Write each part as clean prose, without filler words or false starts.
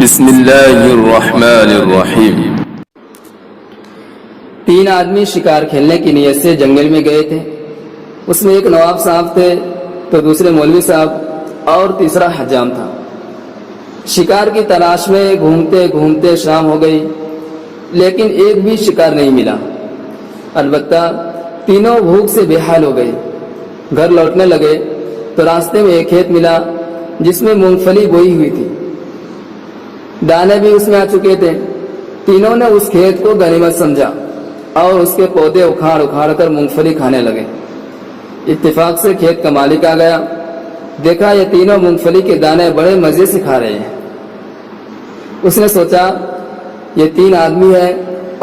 بسم اللہ الرحمن الرحیم۔ 3 آدمی شکار کھیلنے کی نیت سے جنگل میں گئے تھے۔ اس میں ایک نواب صاحب تھے تو دوسرے مولوی صاحب اور تیسرا حجام تھا۔ شکار کی تلاش میں گھومتے گھومتے شام ہو گئی، لیکن ایک بھی شکار نہیں ملا۔ البتہ تینوں بھوک سے بے حال ہو گئے۔ گھر لوٹنے لگے تو راستے میں ایک کھیت ملا جس میں مونگ پھلی بوئی ہوئی تھی۔ دانے بھی اس میں آ چکے تھے۔ تینوں نے اس کھیت کو غنیمت سمجھا اور اس کے پودے اکھاڑ اکھاڑ کر مونگ پھلی کھانے لگے۔ اتفاق سے کھیت کا مالک آ گیا، دیکھا یہ تینوں مونگ پھلی کے دانے بڑے مزے سے کھا رہے ہیں۔ اس نے سوچا یہ 3 آدمی ہیں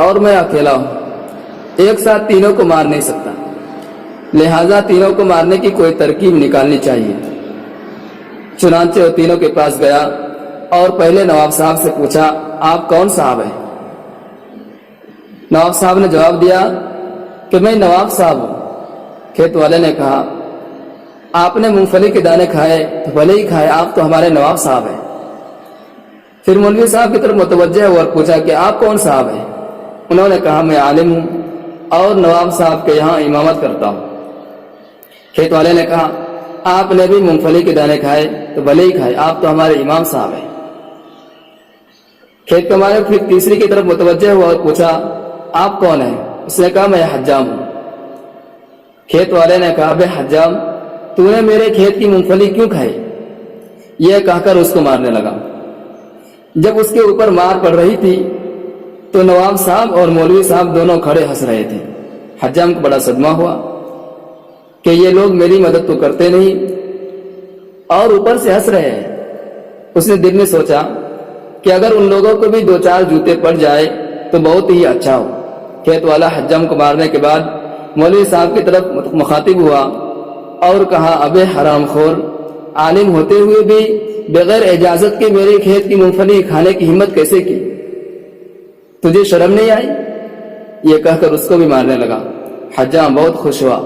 اور میں اکیلا ہوں، ایک ساتھ تینوں کو مار نہیں سکتا، لہذا تینوں کو مارنے کی کوئی ترکیب نکالنی چاہیے۔ چنانچہ وہ تینوں کے پاس گیا اور پہلے نواب صاحب سے پوچھا، آپ کون صاحب ہیں؟ نواب صاحب نے جواب دیا کہ میں نواب صاحب ہوں۔ کھیت والے نے کہا، آپ نے مونگ پھلی کے دانے کھائے تو بھلے ہی کھائے، آپ تو ہمارے نواب صاحب ہیں۔ پھر مولوی صاحب کی طرف متوجہ ہوا اور پوچھا کہ آپ کون صاحب ہیں؟ انہوں نے کہا، میں عالم ہوں اور نواب صاحب کے یہاں امامت کرتا ہوں۔ کھیت والے نے کہا، آپ نے بھی مونگ پھلی کے دانے کھائے تو بھلے ہی کھائے، آپ تو ہمارے امام صاحب ہیں۔ کھیت کا مالک پھر تیسری کی طرف متوجہ ہوا اور پوچھا، آپ کون ہیں؟ اس نے کہا، میں حجام ہوں۔ کھیت والے نے کہا، بے حجام، تو نے میرے کھیت کی مونگ پھلی کیوں کھائی؟ یہ کہہ کر اس کو مارنے لگا۔ جب اس کے اوپر مار پڑ رہی تھی تو نواب صاحب اور مولوی صاحب دونوں کھڑے ہنس رہے تھے۔ حجام کو بڑا صدمہ ہوا کہ یہ لوگ میری مدد تو کرتے نہیں اور اوپر سے ہنس رہے ہیں۔ اس نے دل میں سوچا کہ اگر ان لوگوں کو بھی 2-4 جوتے پڑ جائے تو بہت ہی اچھا ہو۔ کھیت والا حجام کو مارنے کے بعد مولوی صاحب کی طرف مخاطب ہوا اور کہا، ابے حرام خور، عالم ہوتے ہوئے بھی بغیر اجازت کے میرے کھیت کی مونگ پھلی کھانے کی ہمت کیسے کی؟ تجھے شرم نہیں آئی؟ یہ کہہ کر اس کو بھی مارنے لگا۔ حجام بہت خوش ہوا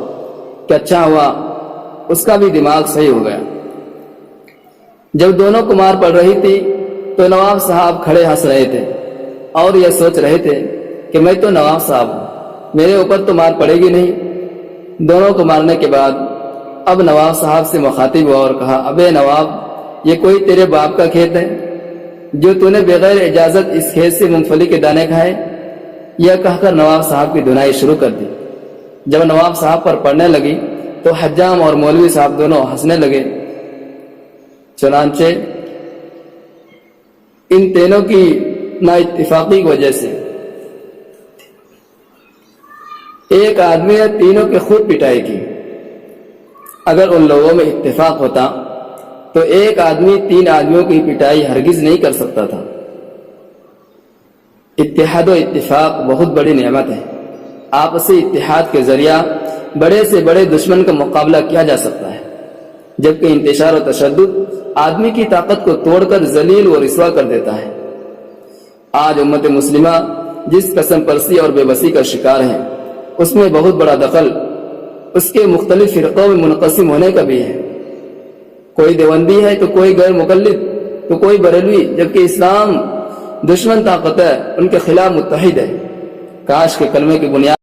کہ اچھا ہوا اس کا بھی دماغ صحیح ہو گیا۔ جب دونوں کو مار پڑ رہی تھی تو نواب صاحب کھڑے ہنس رہے تھے اور یہ سوچ رہے تھے کہ میں تو نواب صاحب ہوں، میرے اوپر تو مار پڑے گی نہیں۔ دونوں کو مارنے کے بعد اب نواب صاحب سے مخاطب ہوا اور کہا، ابے نواب، یہ کوئی تیرے باپ کا کھیت ہے جو تو نے بغیر اجازت اس کھیت سے مونگ پھلی کے دانے کھائے؟ یہ کہہ کر نواب صاحب کی دھنائی شروع کر دی۔ جب نواب صاحب پر پڑنے لگی تو حجام اور مولوی صاحب دونوں ہنسنے لگے۔ چنانچہ ان تینوں کی نا اتفاقی کی وجہ سے ایک آدمی نے تینوں کی خود پٹائی کی۔ اگر ان لوگوں میں اتفاق ہوتا تو ایک آدمی 3 آدمیوں کی پٹائی ہرگز نہیں کر سکتا تھا۔ اتحاد و اتفاق بہت بڑی نعمت ہے۔ آپسی اتحاد کے ذریعہ بڑے سے بڑے دشمن کا مقابلہ کیا جا سکتا ہے، جبکہ انتشار و تشدد آدمی کی طاقت کو توڑ کر ذلیل و رسوا کر دیتا ہے۔ آج امت مسلمہ جس قسم پرستی اور بے بسی کا شکار ہے، اس میں بہت بڑا دخل اس کے مختلف فرقوں میں منقسم ہونے کا بھی ہے۔ کوئی دیوبندی ہے تو کوئی غیر مقلد تو کوئی بریلوی، جبکہ اسلام دشمن طاقت ہے، ان کے خلاف متحد ہے۔ کاش کے کلمے کی بنیاد